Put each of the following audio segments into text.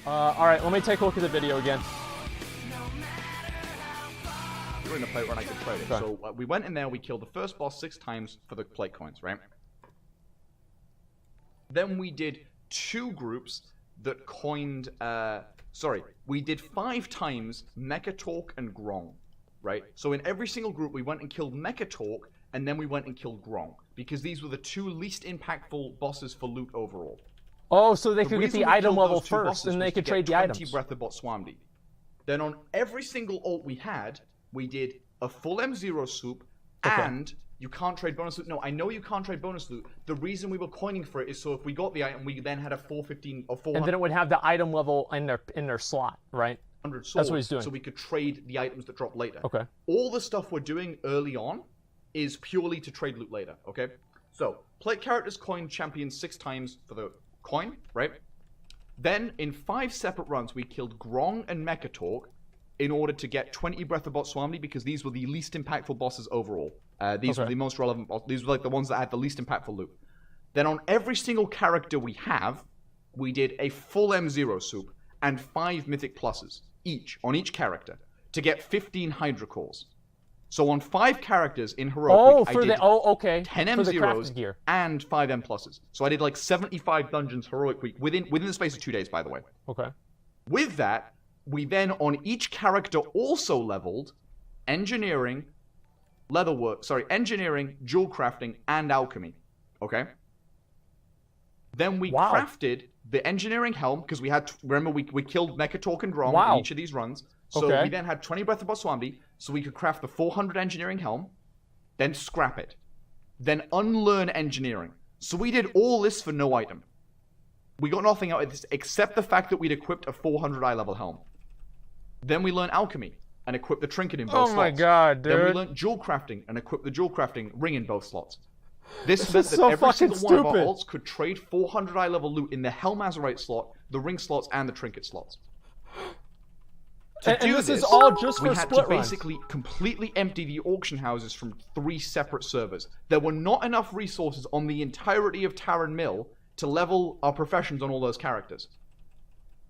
All right, let me take a look at the video again. During the plate run, I could trade it. Okay. So we went in there, we killed the first boss 6 times for the plate coins, right? Then we did 2 groups that coined, we did 5 times Mechatork and Grong, right? So in every single group, we went and killed Mechatork, and then we went and killed Grong, because these were the 2 least impactful bosses for loot overall. Oh, so they could get the item level first, and they could trade the items. 20 Breath of Botswamdi. Then on every single ult we had, we did a full M0 soup, and you can't trade bonus loot. No, I know you can't trade bonus loot. The reason we were coining for it is so if we got the item, we then had a 415 or 400. And then it would have the item level in their slot, right? That's what he's doing. So we could trade the items that drop later. Okay. All the stuff we're doing early on is purely to trade loot later, okay? So, plate characters coin champion 6 times for the coin, right? Then, in 5 separate runs, we killed Grong and Mechatork in order to get 20 Breath of Botswamdi, because these were the least impactful bosses overall. These were the most relevant bosses. These were like the ones that had the least impactful loot. Then on every single character we have, we did a full M0 soup and 5 mythic pluses, each, on each character, to get 15 Hydra cores. So on 5 characters in Heroic Week, I did 10 M0s and 5 M pluses. So I did like 75 dungeons Heroic Week within the space of 2 days, by the way. Okay. With that, we then on each character also leveled engineering, engineering, jewel crafting, and alchemy. Okay? Then we crafted the engineering helm, because we had, remember, we killed Mechatork and Grom in each of these runs. So we then had 20 Breath of Botswamdi, so we could craft the 400 engineering helm, then scrap it. Then unlearn engineering. So we did all this for no item. We got nothing out of this except the fact that we'd equipped a 400 eye level helm. Then we learned alchemy and equipped the trinket in both slots. Oh my god, dude. Then we learned jewel crafting and equipped the jewel crafting ring in both slots. This meant that so every single one of our stupid. ults could trade 400 eye level loot in the Helm Azerite slot, the ring slots, and the trinket slots. And this is all just for we had split to basically completely empty the auction houses from 3 separate servers. There were not enough resources on the entirety of Taran Mill to level our professions on all those characters.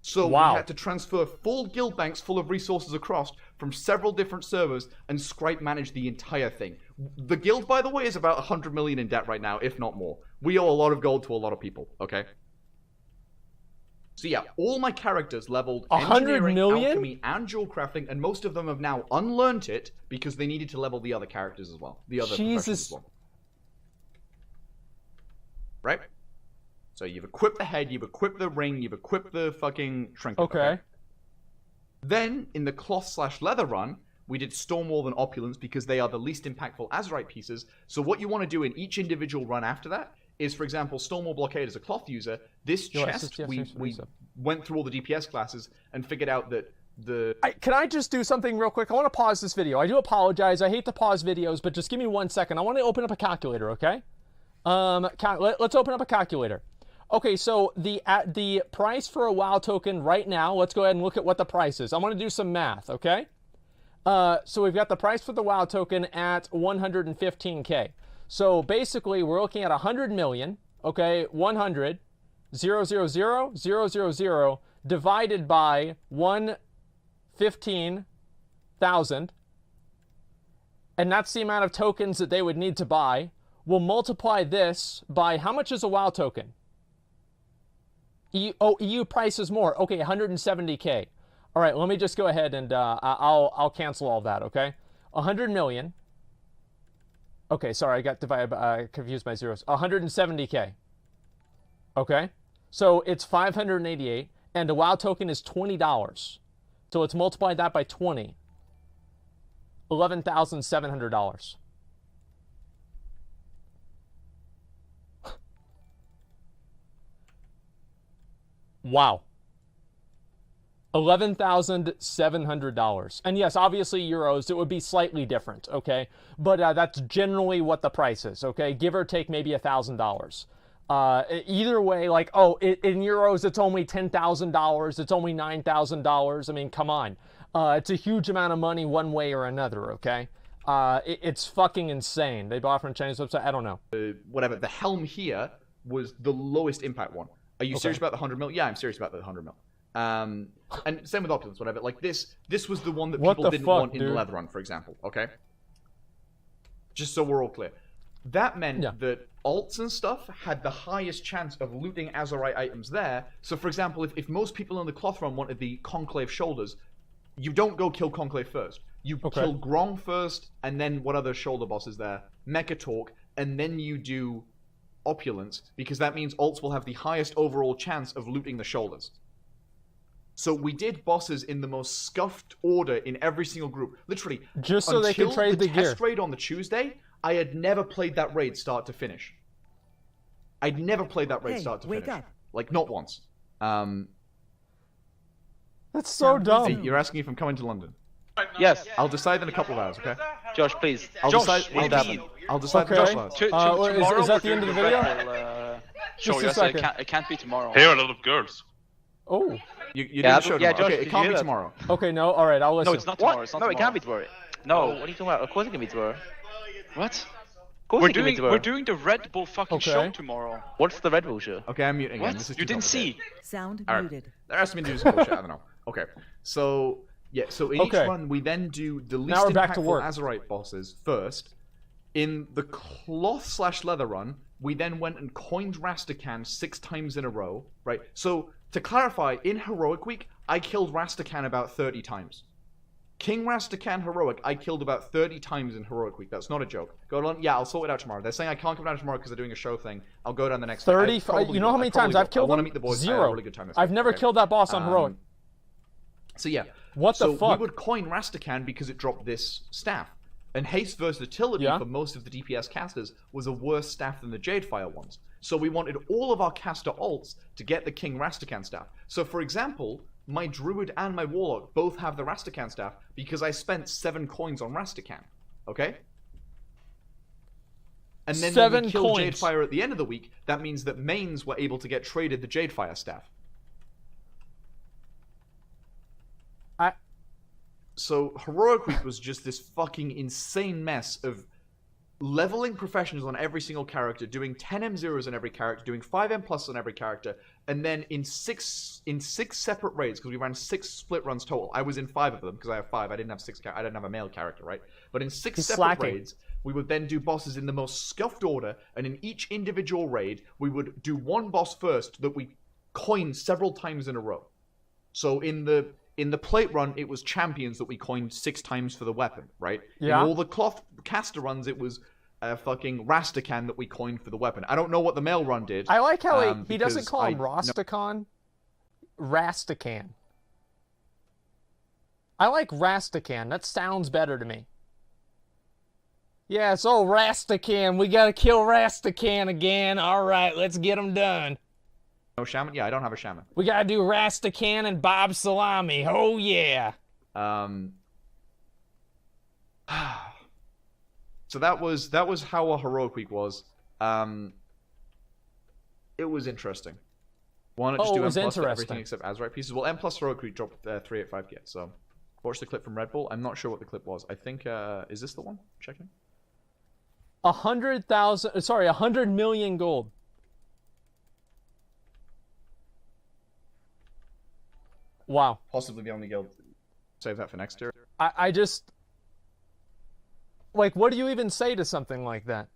So we had to transfer full guild banks full of resources across from several different servers and Scripe managed the entire thing. The guild, by the way, is about 100 million in debt right now, if not more. We owe a lot of gold to a lot of people, okay? So yeah, all my characters leveled 100 million? alchemy, and jewel crafting, and most of them have now unlearned it because they needed to level the other characters as well. The other professions as well. Right? So you've equipped the head, you've equipped the ring, you've equipped the fucking trinket. Okay. Then, in the cloth/leather run, we did Stormwall and Opulence because they are the least impactful Azerite pieces. So what you want to do in each individual run after that is, for example, Stormwall Blockade as a cloth user. This chest, we went through all the DPS classes and figured out that Can I just do something real quick? I want to pause this video. I do apologize. I hate to pause videos, but just give me 1 second. I want to open up a calculator, okay? Let's open up a calculator. Okay, so the price for a WoW token right now, let's go ahead and look at what the price is. I'm going to do some math, okay? So we've got the price for the WoW token at 115K. So basically, we're looking at 100 million, okay? 100, 000, 000, divided by 115,000. And that's the amount of tokens that they would need to buy. We'll multiply this by, how much is a WoW token? EU price is more. Okay, 170K. All right, let me just go ahead and I'll cancel all that, okay? 100 million. Okay, sorry, I got divided by, confused by zeros. 170K. Okay? So it's 588, and a WoW token is $20. So let's multiply that by 20. $11,700. Wow. $11,700. And yes, obviously euros, it would be slightly different, okay? But that's generally what the price is, okay? Give or take maybe $1,000. Either way, like, in euros, it's only $10,000. It's only $9,000. I mean, come on. It's a huge amount of money one way or another, okay? It's fucking insane. They bought from a Chinese website. I don't know. Whatever. The helm here was the lowest impact one. Are you serious about the 100 mil? Yeah, I'm serious about the 100 mil. And same with opulence, whatever. Like this was the one that What people the didn't fuck, want in the dude? leather run, for example. Okay. Just so we're all clear, that meant that alts and stuff had the highest chance of looting Azerite items there. So, for example, if most people in the cloth run wanted the Conclave shoulders, you don't go kill Conclave first. You kill Grong first, and then what other shoulder boss is there? Mechatork, and then you do Opulence, because that means alts will have the highest overall chance of looting the shoulders. So we did bosses in the most scuffed order in every single group. Literally, just so they can trade the gear. Test raid on the Tuesday, I had never played that raid start to finish. I'd never played that raid start to finish. Up. Like, not once. That's so dumb. Hey, you're asking if I'm coming to London. Yes. I'll decide in a couple of hours, okay? Josh, please. I'll decide in a couple of hours. Is that the end of the video? Show Just a you, second. it can't be tomorrow. Here are a lot of girls. Oh. You didn't show tomorrow. Josh, Okay, did it can't you be hear that? tomorrow. Okay, no. All right, I'll listen. No, it's not tomorrow. What? It's not No, tomorrow. it can't be tomorrow. No, what are you talking about? Of course it can be tomorrow. What? Of course We're it can be doing tomorrow. we're doing the Red Bull fucking show tomorrow. What's the Red Bull show? Okay, I'm muting again. What? This is You too didn't complicated. see? Sound All right. muted. They're asking me to do some bullshit. I don't know. Okay, so yeah, so in each run we then do the least Now we're back to impactful work. Azerite bosses first. In the cloth/leather run, we then went and coined Rastakhan 6 times in a row, right? So to clarify, in Heroic Week, I killed Rastakhan about 30 times. King Rastakhan Heroic, I killed about 30 times in Heroic Week. That's not a joke. Go on, yeah, I'll sort it out tomorrow. They're saying I can't come down tomorrow because they're doing a show thing. I'll go down the next 30. day. You know how many times I've killed I want to him? meet the boys. I had 0. a really good time this I've week. never Okay. killed that boss on heroic. So yeah. What the so fuck? we would coin Rastakhan because it dropped this staff. And haste versatility for most of the DPS casters was a worse staff than the Jadefire ones. So we wanted all of our caster alts to get the King Rastakhan staff. So for example, my Druid and my Warlock both have the Rastakhan staff because I spent 7 coins on Rastakhan. Okay? And then when 7 we killed coins. Jadefire at the end of the week, that means that mains were able to get traded the Jadefire staff. So Heroic Week was just this fucking insane mess of leveling professionals on every single character, doing 10 M0s on every character, doing 5 M+ on every character, and then in six separate raids, because we ran 6 split runs total. I was in 5 of them because I have 5. I didn't have 6. I didn't have a male character, right? But in 6 separate raids, we would then do bosses in the most scuffed order, and in each individual raid, we would do one boss first that we coined several times in a row. So in the plate run, it was champions that we coined 6 times for the weapon, right? Yeah. In all the cloth caster runs, it was fucking Rastakhan that we coined for the weapon. I don't know what the male run did. I like how he doesn't because call him no- Rastakhan. Rastakhan. I like Rastakhan. That sounds better to me. Yeah, so Rastakhan. We gotta kill Rastakhan again. Alright, let's get him done. No shaman? Yeah, I don't have a shaman. We gotta do Rastakhan and Bob Salami. Oh yeah. So that was how a Heroic Week was. It was interesting. Why not just Oh, do it M was plus for everything interesting. except Azerite pieces? Well, M plus Heroic Week dropped 385 kit, so watch the clip from Red Bull. I'm not sure what the clip was. I think, is this the one? Checking. 100,000, sorry, 100 million gold. Wow. Possibly the only guild. Save that for next year. I just... Like, what do you even say to something like that?